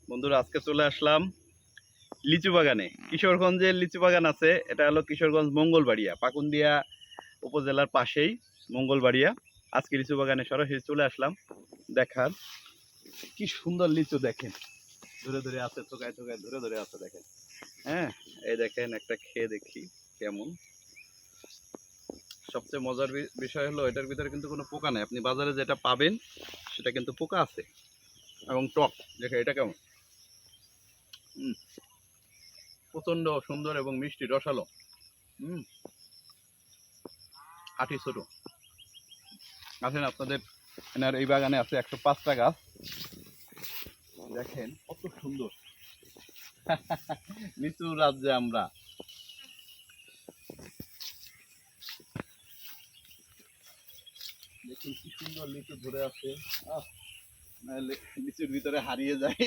বন্ধুরা আজকে চলে আসলাম লিচু বাগানে। কিশোরগঞ্জের লিচু বাগান আছে, এটা হলো কিশোরগঞ্জ মঙ্গলবাড়িয়া, পাকুন্দিয়া উপজেলার পাশেই মঙ্গলবাড়িয়া। আজকে লিচু বাগানে সরাসরি চলে আসলাম দেখার। কি সুন্দর লিচু দেখেন, ধরে ধরে আছে, থোকায় থোকায় ধরে ধরে আছে দেখেন। হ্যাঁ, এই দেখেন একটা খেয়ে দেখি কেমন। সবচেয়ে মজার বিষয় হলো এটার ভিতরে কিন্তু কোনো পোকা নেই। আপনি বাজারে যেটা পাবেন সেটা কিন্তু পোকা আছে এবং টক। দেখে এটা কেমন, প্রচন্ড সুন্দর এবং মিষ্টি, রসালো। আটি ছোট। আসেন, আপনাদের এনার এই বাগানে আছে 105টা গাছ। দেখেন কত সুন্দর। লিচু রাজ্যে আমরা। দেখুন কি সুন্দর লিচু ধরে আছে। লিচুর ভিতরে হারিয়ে যায়।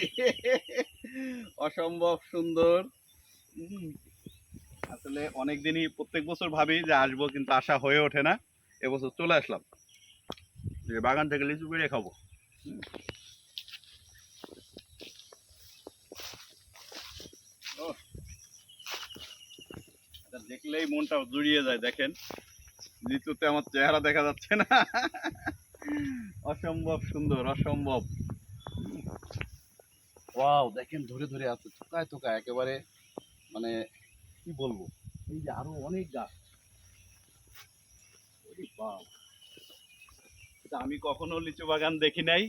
অসম্ভব সুন্দর। আসলে অনেকদিনই প্রত্যেক বছর ভাবি যে আসবো, কিন্তু আশা হয়ে ওঠে না। এবছর চলে আসলাম যে বাগান থেকে লিচু পেড়ে খাবো। দেখলেই মনটা জুড়িয়ে যায়। দেখেন লিচুতে আমার চেহারা দেখা যাচ্ছে না। অসম্ভব সুন্দর, অসম্ভব। ওয়াও, দেখেন ধরে ধরে আছে, থোকায় থোকায় একেবারে, মানে কি বলবো। এই যে আরো অনেক গাছ। আমি কখনো লিচু বাগান দেখি নাই,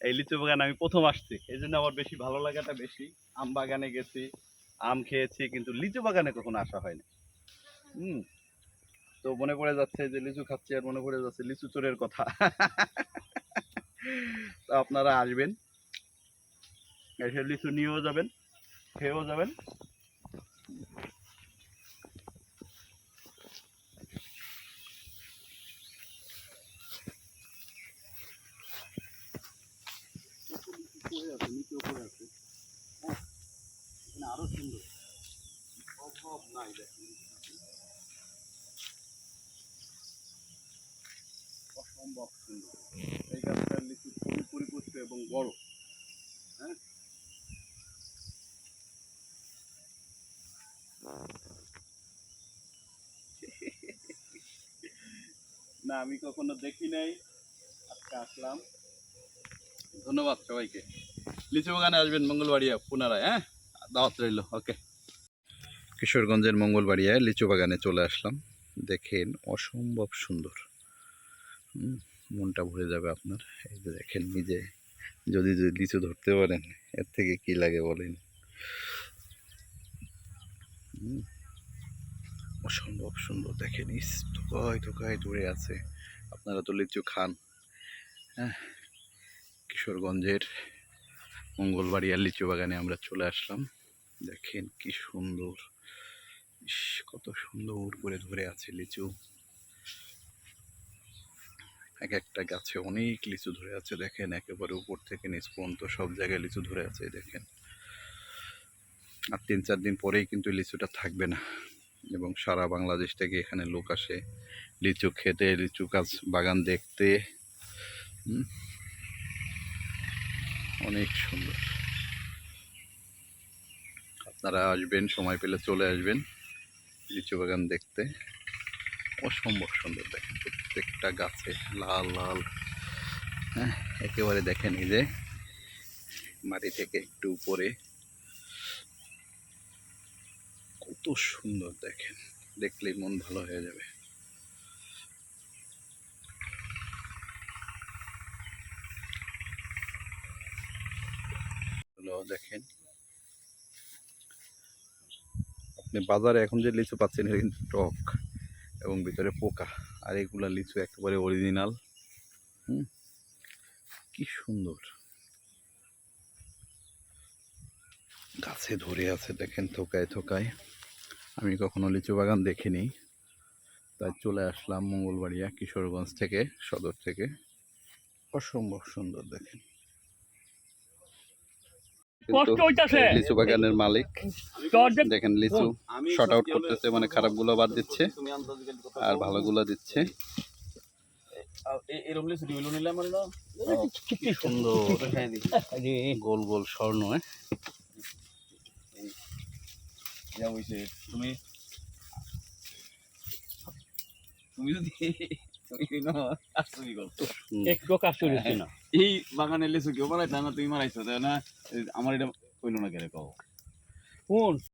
এই লিচু বাগান আমি প্রথম আসছি, এই জন্য আমার বেশি ভালো লাগাটা বেশি। আম বাগানে গেছি, আম খেয়েছি, কিন্তু লিচু বাগানে কখনো আসা হয়নি। তো মনে পড়ে যাচ্ছে যে লিচু খাচ্ছি, আর মনে পড়ে যাচ্ছে লিচু চোরের কথা। তো আপনারা আসবেন, এসে লিচু নিয়েও যাবেন, খেয়েও যাবেন। আরো সুন্দর, অভাব নাই। দেখেন অসম্ভব সুন্দর। এই গাছটার লিচু খুবই পরিপুষ্ট এবং বড়। হ্যাঁ, না আমি কখনো দেখি নাই, আজকে আসলাম। ধন্যবাদ সবাইকে। লিচু বাগানে আসবেন মঙ্গলবাড়িয়া পুনরায়। হ্যাঁ, দাওয়াত রইল। ওকে। কিশোরগঞ্জের মঙ্গলবাড়িয়ায় লিচু বাগানে চলে আসলাম। দেখেন অসম্ভব সুন্দর। মনটা ভরে যাবে আপনার। এই যে দেখেন, নিজে যদি লিচু ধরতে পারেন, এর থেকে কি লাগে বলেন। অসম্ভব সুন্দর। দেখেন থোকায় থোকায় ধরে আছে। আপনারা তো লিচু খান। হ্যাঁ, কিশোরগঞ্জের মঙ্গলবাড়িয়ার লিচু বাগানে আমরা চলে আসলাম। দেখেন কি সুন্দর, কত সুন্দর করে ধরে আছে লিচু। এক একটা গাছে অনেক লিচু ধরে আছে। দেখেন একেবারে উপর থেকে নিচ পর্যন্ত সব জায়গায় লিচু ধরে আছে। দেখেন আর 3-4 দিন পরেই কিন্তু লিচুটা থাকবে না, এবং সারা বাংলাদেশ থেকে এখানে লোক আসে লিচু খেতে, লিচু গাছ বাগান দেখতে। অনেক সুন্দর। আপনারা আসবেন, সময় পেলে চলে আসবেন লিচু বাগান দেখতে। অসম্ভব সুন্দর। দেখেন প্রত্যেকটা গাছে লাল লাল। হ্যাঁ, একেবারে দেখেন এই যে মাটি থেকে একটু উপরে, কত সুন্দর। দেখেন দেখলেই মন ভালো হয়ে যাবে। দেখেন আপনি বাজারে এখন যে লিচু পাচ্ছেন এটা কিন্তু টক এবং ভিতরে পোকা, আর এগুলা লিচু একেবারে অরিজিনাল। কি সুন্দর গাছে ধরে আছে। দেখেন থোকায় থোকায়। আমি কখনো লিচু বাগান দেখিনি, তাই চলে আসলাম মঙ্গলবাড়িয়া কিশোরগঞ্জ থেকে, সদর থেকে। অসম্ভব সুন্দর। দেখেন লিচু বাগানের মালিক, দেখেন লিচু শর্ট আউট করতেছে, মানে খারাপগুলো বাদ দিচ্ছে আর ভালোগুলো দিচ্ছে। এরকম লিচু হইলো নিলে আমার না কি সুন্দর দেখাই দি গোল গোল স্বর্ণ যা হইছে তুমি তুমি যদি তুমি না আসুই গো একটু কাজ করেছি না এই বাগানে লিচু কেউ মারাইতা না তুমি মারাইছো তাই না আমার এটা কইলো না কেরে কও কোন